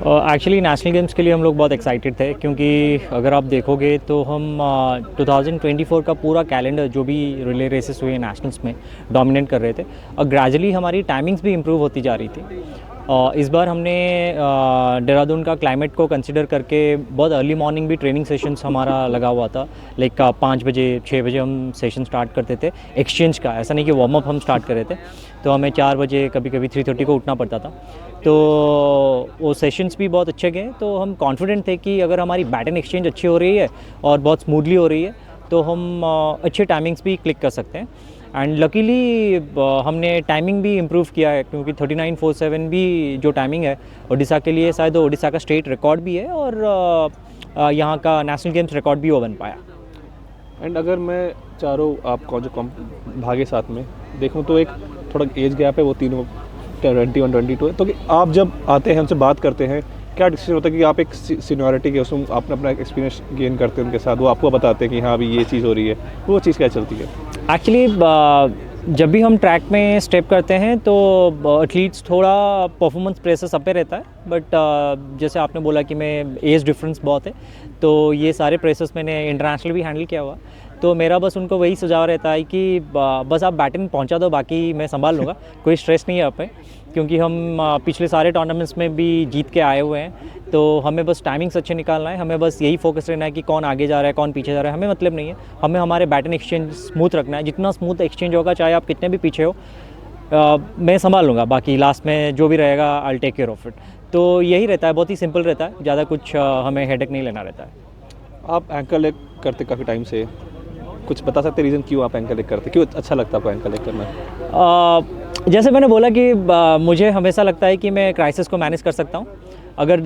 Actually national games के लिए हम लोग बहुत एक्साइटेड थे, क्योंकि अगर आप देखोगे तो हम 2024 का पूरा कैलेंडर जो भी रिले रेसेस हुए नेशनल्स में डोमिनेट कर रहे थे, और ग्रेजुअली हमारी टाइमिंग्स भी इम्प्रूव होती जा रही थी। इस बार हमने देहरादून का क्लाइमेट को कंसिडर करके बहुत अर्ली मॉर्निंग भी ट्रेनिंग सेशंस हमारा लगा हुआ था। लाइक 5 बजे 6 बजे हम सेशन स्टार्ट करते थे एक्सचेंज का। ऐसा नहीं कि वार्म अप हम स्टार्ट कर रहे थे, तो हमें 4 बजे कभी कभी 3:30 को उठना पड़ता था। तो वो सेशंस भी बहुत अच्छे गए, तो हम कॉन्फिडेंट थे कि अगर हमारी बैटन एक्सचेंज अच्छी हो रही है और बहुत स्मूथली हो रही है तो हम अच्छे टाइमिंग्स भी क्लिक कर सकते हैं। एंड लकीली हमने टाइमिंग भी इम्प्रूव किया है, क्योंकि 39:47 भी जो टाइमिंग है ओडिशा के लिए, शायद ओडिशा का स्टेट रिकॉर्ड भी है और यहाँ का नेशनल गेम्स रिकॉर्ड भी वो बन पाया। एंड अगर मैं चारों आपको जो भागे साथ में देखूं तो एक थोड़ा एज गैप है, वो तीनों 21 22 है। तो कि आप जब आते हैं उनसे बात करते हैं, क्या डिसीजन होता है कि आप एक सीनियरिटी के उसमें आपने अपना एक्सपीरियंस गेन करते हैं उनके साथ, वो आपको बताते हैं कि हाँ अभी ये चीज़ हो रही है, वो चीज़ क्या चलती है? एक्चुअली जब भी हम ट्रैक में स्टेप करते हैं तो एथलीट्स थोड़ा परफॉर्मेंस प्रेशर सब पे रहता है, बट जैसे आपने बोला कि मैं एज डिफरेंस बहुत है, तो ये सारे प्रेशर्स मैंने इंटरनेशनल भी हैंडल किया हुआ। तो मेरा बस उनको वही सुझाव रहता है कि बस आप बैटिंग पहुंचा दो, बाकी मैं संभाल लूँगा। कोई स्ट्रेस नहीं है आप पे, क्योंकि हम पिछले सारे टूर्नामेंट्स में भी जीत के आए हुए हैं। तो हमें बस टाइमिंग्स अच्छे निकालना है, हमें बस यही फोकस रहना है कि कौन आगे जा रहा है कौन पीछे जा रहा है, हमें मतलब नहीं है। हमें हमारे बैटिंग एक्सचेंज स्मूथ रखना है, जितना स्मूथ एक्सचेंज होगा चाहे आप कितने भी पीछे हो, मैं संभाल लूँगा, बाकी लास्ट में जो भी रहेगा I will take care of it. तो यही रहता है, बहुत ही सिंपल रहता है, ज़्यादा कुछ हमें हेडेक नहीं लेना रहता है। आप एंकर लेग करते काफ़ी टाइम से, कुछ बता सकते रीज़न क्यों आप एंकर लेग करते, क्यों अच्छा लगता है आपको एंकर लेग करना? जैसे मैंने बोला कि मुझे हमेशा लगता है कि मैं क्राइसिस को मैनेज कर सकता हूँ। अगर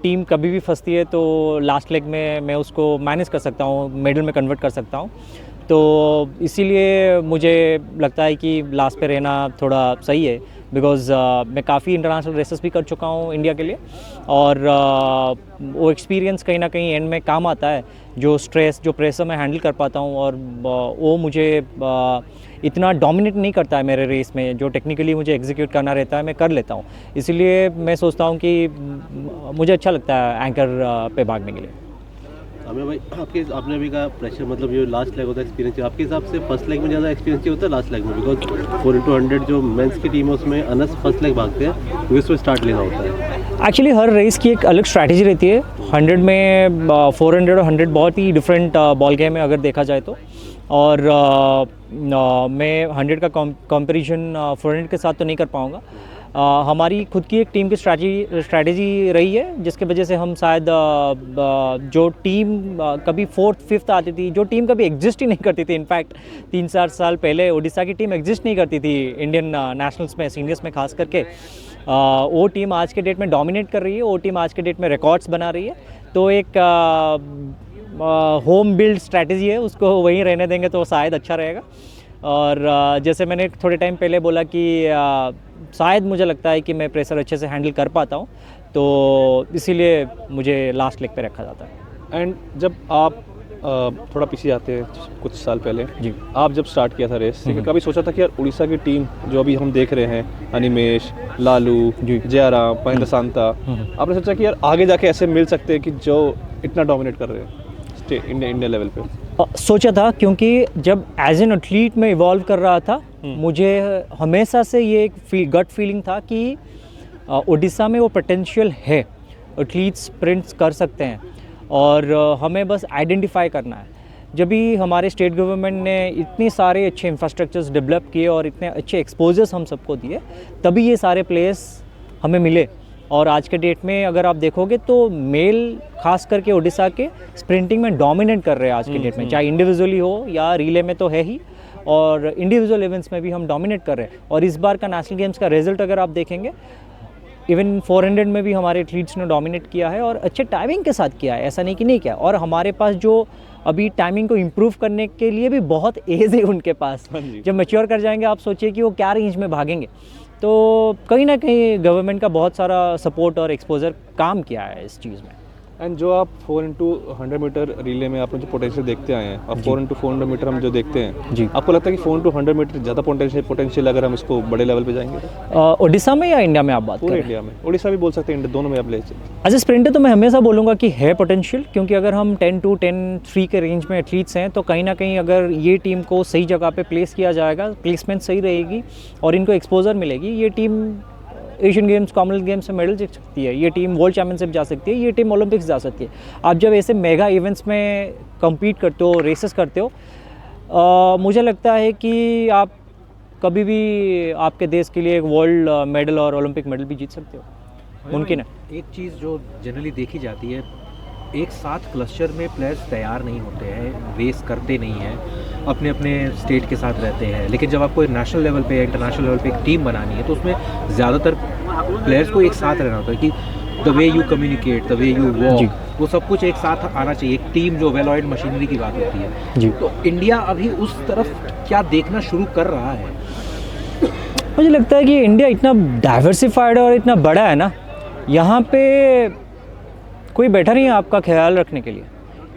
टीम कभी भी फंसती है तो लास्ट लेग में मैं उसको मैनेज कर सकता हूँ, मेडल में कन्वर्ट कर सकता हूँ। तो इसीलिए मुझे लगता है कि लास्ट पे रहना थोड़ा सही है, बिकॉज़ मैं काफ़ी इंटरनेशनल रेसेस भी कर चुका हूँ इंडिया के लिए, और वो एक्सपीरियंस कहीं ना कहीं एंड में काम आता है। जो स्ट्रेस जो प्रेशर मैं हैंडल कर पाता हूँ, और वो मुझे इतना डोमिनेट नहीं करता है मेरे रेस में। जो टेक्निकली मुझे एग्जीक्यूट करना रहता है मैं कर लेता हूँ, इसलिए मैं सोचता हूँ कि मुझे अच्छा लगता है एंकर पे भागने के लिए। हमें भाई आपने अभी कहा प्रेशर, मतलब ये लास्ट लेग होता है एक्सपीरियंस, आपके हिसाब से फर्स्ट लेग में ज़्यादा एक्सपीरियंस होता है लास्ट लेग में? बिकॉज 4x100 जो मेंस की टीम है उसमें अनस फर्स्ट लेग भागते हैं, क्योंकि उसमें स्टार्ट लेना होता है। एक्चुअली हर रेस की एक अलग स्ट्रैटेजी रहती है। 100 में 400 और 100 बहुत ही डिफरेंट बॉल गेम है अगर देखा जाए तो। और मैं 100 का कंपैरिजन 400 के साथ तो नहीं कर पाऊँगा। हमारी खुद की एक टीम की स्ट्रैटेजी रही है, जिसके वजह से हम शायद जो टीम कभी 4th 5th आती थी, जो टीम कभी एग्जिस्ट ही नहीं करती थी, इनफैक्ट 3-4 साल पहले ओडिशा की टीम एग्जिस्ट नहीं करती थी इंडियन नेशनल्स में, सीनियर्स में खास करके, वो टीम आज के डेट में डोमिनेट कर रही है, वो टीम आज के डेट में रिकॉर्ड्स बना रही है। तो एक होम बिल्ड स्ट्रैटेजी है, उसको वहीं रहने देंगे तो शायद अच्छा रहेगा। और जैसे मैंने थोड़े टाइम पहले बोला कि शायद मुझे लगता है कि मैं प्रेशर अच्छे से हैंडल कर पाता हूँ, तो इसीलिए मुझे लास्ट लेग पे रखा जाता है। एंड जब आप थोड़ा पीछे आते हैं कुछ साल पहले जी, आप जब स्टार्ट किया था रेस, ठीक है, कभी सोचा था कि यार उड़ीसा की टीम जो अभी हम देख रहे हैं, अनिमेश, लालू, जयराम, महेंद्र सांता, आपने सोचा कि यार आगे जाके ऐसे मिल सकते हैं कि जो इतना डोमिनेट कर रहे हैं इंडिया लेवल पे? सोचा था, क्योंकि जब एज एन एथलीट में इवॉल्व कर रहा था, मुझे हमेशा से ये एक गट फीलिंग था कि उड़ीसा में वो पोटेंशियल है, एथलीट्स स्प्रिंट्स कर सकते हैं, और हमें बस आइडेंटिफाई करना है। जब भी हमारे स्टेट गवर्नमेंट ने इतने सारे अच्छे इंफ्रास्ट्रक्चर्स डेवलप किए और इतने अच्छे एक्सपोजर्स हम सबको दिए, तभी ये सारे प्लेयर्स हमें मिले। और आज के डेट में अगर आप देखोगे तो मेल खास करके उड़ीसा के स्प्रिंटिंग में डोमिनेट कर रहे हैं आज के डेट में, चाहे इंडिविजुअली हो या रिले में तो है ही, और इंडिविजुअल इवेंट्स में भी हम डोमिनेट कर रहे हैं। और इस बार का नेशनल गेम्स का रिजल्ट अगर आप देखेंगे, इवन 400 में भी हमारे एथलीट्स ने डोमिनेट किया है, और अच्छे टाइमिंग के साथ किया है, ऐसा नहीं कि नहीं किया। और हमारे पास जो अभी टाइमिंग को इम्प्रूव करने के लिए भी बहुत एज है उनके पास। जब मैच्योर कर जाएंगे, आप सोचिए कि वो क्या रेंज में भागेंगे। तो कहीं ना कहीं गवर्नमेंट का बहुत सारा सपोर्ट और एक्सपोजर काम किया है इस चीज़ में। एंड जो आप 4x100 मीटर रिले में आपने जो पोटेंशियल देखते आए हैं, अब 4x400 मीटर हम जो देखते हैं जी। आपको लगता है कि 4x100 मीटर ज़्यादा पोटेंशियल अगर हम इसको बड़े लेवल पे जाएंगे तो? उड़ीसा में या इंडिया में आप बात पूरे करें? इंडिया में, उड़ीसा भी बोल सकते हैं, इंडिया दोनों में आप ले सकते एज ए स्प्रिंटर तो मैं हमेशा बोलूँगा कि है पोटेंशियल, क्योंकि अगर हम 10-2 10-3 के रेंज में एथलीट्स हैं तो कहीं ना कहीं अगर ये टीम को सही जगह पे प्लेस किया जाएगा, प्लेसमेंट सही रहेगी और इनको एक्सपोजर मिलेगी, ये team Asian games, Commonwealth games में मेडल जीत सकती है, ये टीम वर्ल्ड चैम्पियनशिप जा सकती है, ये टीम ओलंपिक्स जा सकती है। आप जब ऐसे मेगा इवेंट्स में कम्पीट करते हो, रेसेस करते हो, मुझे लगता है कि आप कभी भी आपके देश के लिए एक वर्ल्ड मेडल और ओलंपिक मेडल भी जीत सकते हो, मुमकिन है। एक चीज़ जो जनरली देखी जाती है, एक साथ क्लस्टर में प्लेयर्स तैयार नहीं होते हैं, रेस करते नहीं हैं, अपने अपने स्टेट के साथ रहते हैं, लेकिन जब आपको नेशनल लेवल पे, इंटरनेशनल लेवल पे एक टीम बनानी है तो उसमें ज़्यादातर प्लेयर्स को एक साथ रहना होता है कि the way you communicate, the way you walk, वो सब कुछ एक साथ आना चाहिए। एक टीम जो वेल ऑयल्ड मशीनरी की बात होती है जी। तो इंडिया अभी उस तरफ क्या देखना शुरू कर रहा है? मुझे लगता है कि इंडिया इतना डाइवर्सिफाइड और इतना बड़ा है ना, यहाँ पे कोई बैठा नहीं है आपका ख्याल रखने के लिए।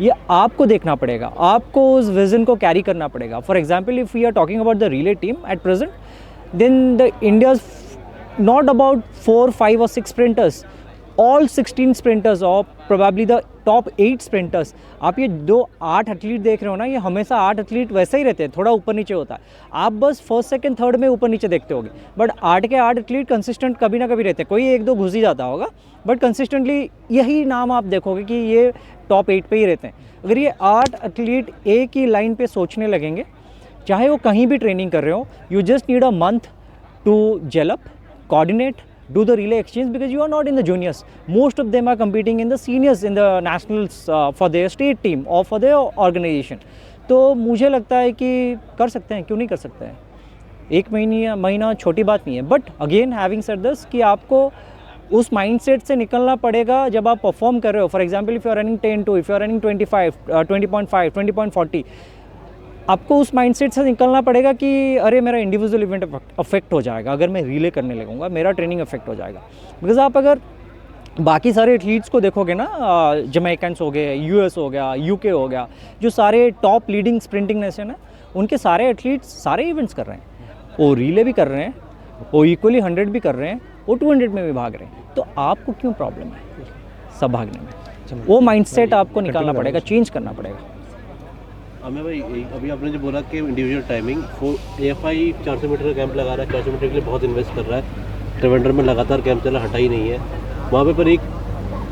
ये आपको देखना पड़ेगा, आपको उस विज़न को कैरी करना पड़ेगा। For example if we are talking about the relay team at present, then the India's not about 4, 5 और 6 स्प्रिंटर्स, ऑल 16 स्प्रिंटर्स और प्रोबेबली द टॉप 8 स्प्रिंटर्स। आप ये 8 एथलीट देख रहे हो ना, ये हमेशा 8 एथलीट वैसे ही रहते हैं, थोड़ा ऊपर नीचे होता है। आप बस फर्स्ट, सेकंड, थर्ड में ऊपर नीचे देखते होगे, बट 8 के 8 एथलीट कंसिस्टेंट कभी ना कभी रहते हैं। कोई 1-2 घुस ही जाता होगा, बट कंसिस्टेंटली यही नाम आप देखोगे कि ये टॉप 8 पे ही रहते हैं। अगर ये 8 एथलीट एक ही लाइन पे सोचने लगेंगे, चाहे वो कहीं भी ट्रेनिंग कर रहे हो, you just need a month to gel up, coordinate, do the relay exchange, because you are not in the juniors. Most of them are competing in the seniors, in the nationals for their state team or for their organization. तो मुझे लगता है कि कर सकते हैं, क्यों नहीं कर सकते हैं। एक महीना छोटी बात नहीं है, but again having said this कि आपको उस माइंडसेट से निकलना पड़ेगा जब आप परफॉर्म कर रहे हो। For example if you are running 10-2, if you are running 25, 20.5, 20.40, आपको उस माइंडसेट से निकलना पड़ेगा कि अरे मेरा इंडिविजुअल इवेंट अफेक्ट हो जाएगा अगर मैं रिले करने लगूंगा, मेरा ट्रेनिंग अफेक्ट हो जाएगा। बिकॉज आप अगर बाकी सारे एथलीट्स को देखोगे ना, जमैकन्स हो गए, यूएस हो गया, यूके हो गया, जो सारे टॉप लीडिंग स्प्रिंटिंग नेशन है, उनके सारे एथलीट्स सारे इवेंट्स कर रहे हैं, वो रिले भी कर रहे हैं, वो इक्वली 100 भी कर रहे हैं, वो 200 में भी भाग रहे हैं। तो आपको क्यों प्रॉब्लम है सब भागने में? वो माइंडसेट आपको निकालना पड़ेगा, चेंज करना पड़ेगा। अमित भाई, अभी आपने जो बोला कि इंडिविजुअल टाइमिंग, AFI 400 मीटर का कैंप लगा रहा है, 400 मीटर के लिए बहुत इन्वेस्ट कर रहा है, ट्रिवेंड्रम में लगातार कैंप चला, हटा ही नहीं है। वहाँ पर एक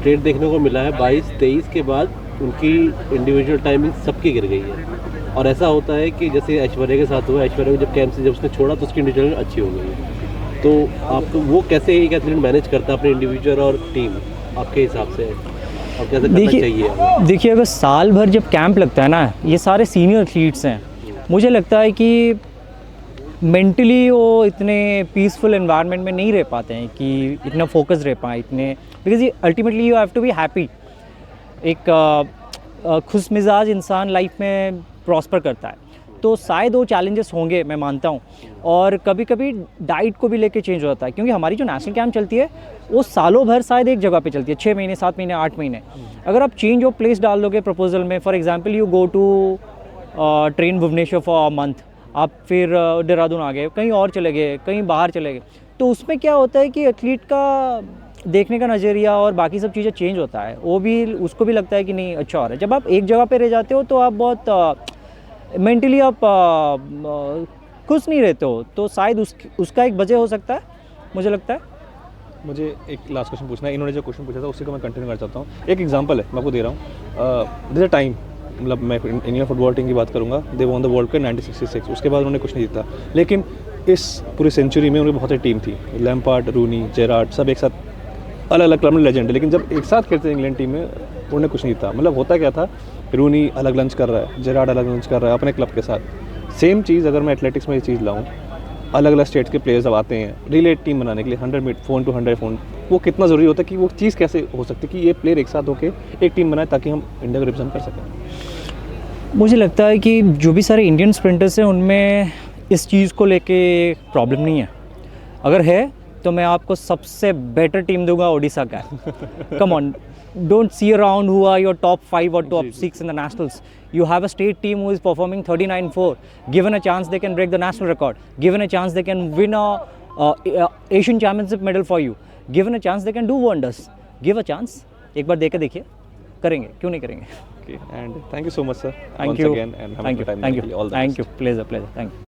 ट्रेड देखने को मिला है, 22-23 के बाद उनकी इंडिविजुअल टाइमिंग सबकी गिर गई है। और ऐसा होता है कि जैसे ऐश्वर्या के साथ हुआ, ऐश्वर्या को जब कैंप से जब उसने छोड़ा तो उसकी इंडिविजुअल अच्छी हो गई है। तो आपको वो कैसे एक एथलीट मैनेज करता है अपने इंडिविजुअल और टीम आपके हिसाब से, और कैसे करना चाहिए? देखिए अगर साल भर जब कैंप लगता है ना, ये सारे सीनियर एथलीट्स हैं, मुझे लगता है कि मेंटली वो इतने पीसफुल एनवायरनमेंट में नहीं रह पाते हैं कि इतना फोकस रह पाए इतने, बिकॉज ये ultimately you have to be happy. एक खुश मिजाज इंसान लाइफ में प्रॉस्पर करता है, तो शायद वो चैलेंजेस होंगे, मैं मानता हूँ। और कभी कभी डाइट को भी लेके चेंज होता है, क्योंकि हमारी जो नेशनल कैंप चलती है वो सालों भर शायद एक जगह पे चलती है, 6 महीने, 7 महीने, 8 महीने। अगर आप चेंज ऑफ प्लेस डाल दोगे प्रपोजल में, for example you go to train Bhubaneswar for a month, आप फिर देहरादून आ गए, कहीं और चले गए, कहीं बाहर चले गए, तो उसमें क्या होता है कि एथलीट का देखने का नज़रिया और बाकी सब चीज़ें चेंज होता है, वो भी उसको भी लगता है कि नहीं अच्छा हो रहा है। जब आप एक जगह पे रह जाते हो तो आप बहुत मेंटली आप खुश नहीं रहते हो, तो शायद उसका एक वजह हो सकता है, मुझे लगता है। मुझे एक लास्ट क्वेश्चन पूछना है, इन्होंने जो क्वेश्चन पूछा था उसी को मैं कंटिन्यू करना चाहता हूँ। एक एग्जांपल है मैं आपको दे रहा हूँ, दिस अ टाइम, मतलब मैं इंडियन फुटबॉल टीम की बात करूँगा, they won the world cup 1966, उसके बाद उन्होंने कुछ नहीं जीता, लेकिन इस पूरी सेंचुरी में उनकी बहुत सारी टीम थी, लैम्पार्ड, रूनी, जेरार्ड, सब एक साथ अलग अलग क्लब में लेजेंड है, लेकिन जब एक साथ खेलते इंग्लैंड टीम में उन्होंने कुछ नहीं था। मतलब होता क्या था, रूनी अलग लंच कर रहा है, जेरार्ड अलग लंच कर रहा है अपने क्लब के साथ। सेम चीज़ अगर मैं एथलेटिक्स में ये चीज़ लाऊं, अलग अलग स्टेट्स के प्लेयर्स अब आते हैं रिले टीम बनाने के लिए, 100 मीटर, 4x100, वो कितना ज़रूरी होता है कि वो चीज़ कैसे हो सकती है कि ये प्लेयर एक साथ होकर एक टीम बनाए ताकि हम इंडिया को रिप्रेजेंट कर सकें। मुझे लगता है कि जो भी सारे इंडियन स्प्रिंटर्स हैं उनमें इस चीज़ को लेके प्रॉब्लम नहीं है, अगर है तो मैं आपको सबसे बेटर टीम दूंगा ओडिशा का। Come on, don't see around who are your top 5 or top 6 in the nationals. You have a state team who is performing 39-4. Given a chance, they can break the national record. Given a chance, they can win a Asian Championship medal for you. Given a chance, they can do wonders. Give a chance. एक बार देके देखिए, करेंगे, क्यों नहीं करेंगे? Okay, and thank you so much, sir. Thank once you. again, and having Thank the you. time. Thank All you. the Thank best. you. Pleasure. Thank you.